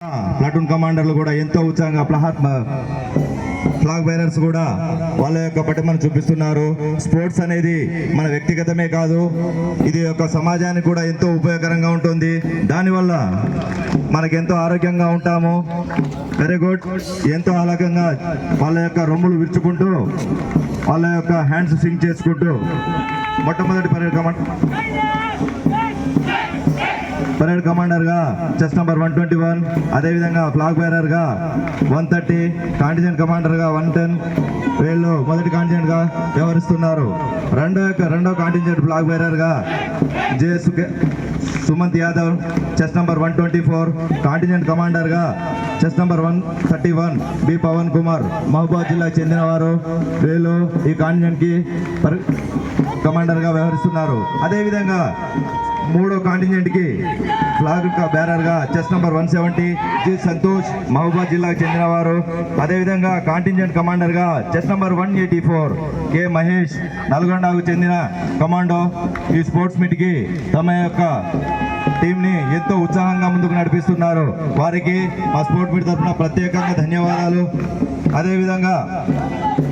Platoon కమాండర్లు కూడా ఎంతో ఉత్సాహంగా ఫ్లాగ్ బేరర్స్ కూడా వాళ్ళ యొక్క పటిమను చూపిస్తున్నారు. స్పోర్ట్స్ అనేది మన వ్యక్తిగతమే కాదు, ఇది యొక్క సమాజానికి కూడా ఎంతో ఉపయోగకరంగా ఉంటుంది. దానివల్ల మనకెంతో ఆరోగ్యంగా ఉంటాము. Very good. ఎంతో ఆరోగ్యంగా వాళ్ళ యొక్క రొమ్ములు విరుచుకుంటూ వాళ్ళ యొక్క హ్యాండ్స్ స్వింగ్ చేసుకుంటూ మొట్టమొదటి పరేడ్ కమాండర్ గా చెస్ నంబర్ 121, అదేవిధంగా ఫ్లాగ్ బేరర్ గా 130, కాంటిజెంట్ కమాండర్ గా 110 వీళ్ళు మొదటి కాంటిజెంట్ గా వ్యవహరిస్తున్నారు. రెండో కాంటిజెంట్ ఫ్లాగ్ బేరర్ గా J Sumanth Yadav chest number 124, contingent commander గా chest number 131 B Pavan Kumar Mahabubabad జిల్లాకు చెందినవారు. వీళ్ళు ఈ కాంటిజెంట్ కి కమాండర్ గా వ్యవహరిస్తున్నారు. అదేవిధంగా మూడో కాంటిజెంట్ కి ఫ్లాగ్ బేరర్ గా chest number 170 G Santosh Mahabubabad జిల్లాకు చెందినవారు. అదేవిధంగా కాంటిజెంట్ కమాండర్ గా చెస్ నంబర్ 184 కె మహేష్ నల్గొండకు చెందిన కమాండో. ఈ స్పోర్ట్స్ మీట్ కి తమ యొక్క టీం ని ఎంతో ఉత్సాహంగా ముందుకు నడిపిస్తున్నారు. వారికి మా స్పోర్ట్స్ మీట్ తరఫున ప్రత్యేకంగా ధన్యవాదాలు. అదేవిధంగా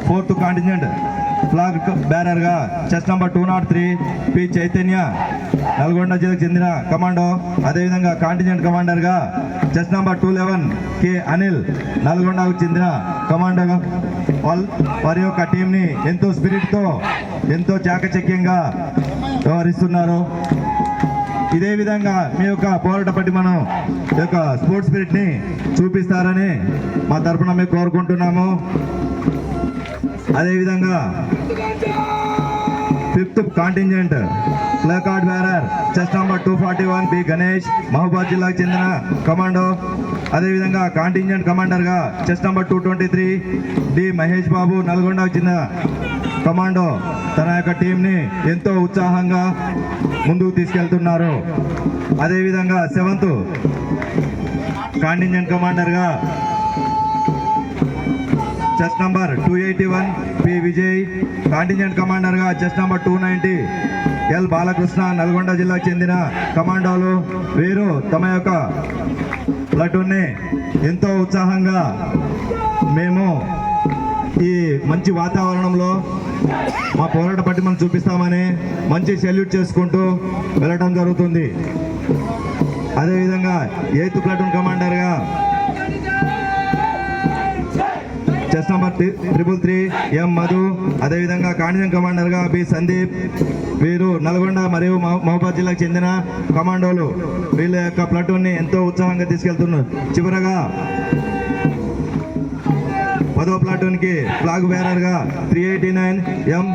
ఫోర్త్ కాంటిజెంట్ ఫ్లాగ్ బేరర్ గా chest number 203 P Chaitanya Nalgonda జిల్లాకు చెందిన కమాండో. అదేవిధంగా కాంటిజెంట్ కమాండర్ గా చెస్ నంబర్ 211 కె అనిల్ నల్గొండకు చెందిన కమాండో. వారి యొక్క టీం ని ఎంతో స్పిరిట్ తో ఎంతో చాకచక్యంగా వ్యవహరిస్తున్నారు. ఇదే విధంగా మీ యొక్క పోరాట పటిమను యొక్క స్పోర్ట్స్ స్పిరిట్ ని చూపిస్తారని మా తరఫున మేము కోరుకుంటున్నాము. అదేవిధంగా fifth contingent placard bearer chest number 241 B Ganesh Mahabubabad జిల్లాకు చెందిన కమాండో. అదేవిధంగా కాంటింజెంట్ కమాండర్ గా chest number 223 D Mahesh Babu నల్గొండకు చెందిన కమాండో. తన యొక్క టీంని ఎంతో ఉత్సాహంగా ముందుకు తీసుకెళ్తున్నారు. అదేవిధంగా సెవెంత్ కాంటింజెంట్ కమాండర్ గా chest number 281 P Vijay, contingent commander గా chest number 290 L Balakrishna Nalgonda జిల్లాకు చెందిన కమాండోలు. వీరు తమ యొక్క ప్లాటూన్ని ఎంతో ఉత్సాహంగా మేము ఈ మంచి వాతావరణంలో మా పోరాట పటిమను చూపిస్తామని మంచి సెల్యూట్ చేసుకుంటూ వెళ్ళడం జరుగుతుంది. అదేవిధంగా 8th ప్లాటూన్ కమాండర్ గా చెస్ నంబర్ 333 ఎం మధు, అదేవిధంగా కాంటిజెంట్ కమాండర్ గా బి సందీప్. వీరు నల్గొండ మరియు మహబూబాద్ జిల్లాకు చెందిన కమాండోలు. వీళ్ళ యొక్క ప్లాటూన్ ని ఎంతో ఉత్సాహంగా తీసుకెళ్తున్నారు. చివరగా 10వ ప్లాటూన్ కి ఫ్లాగ్ బేరర్ గా 389 ఎం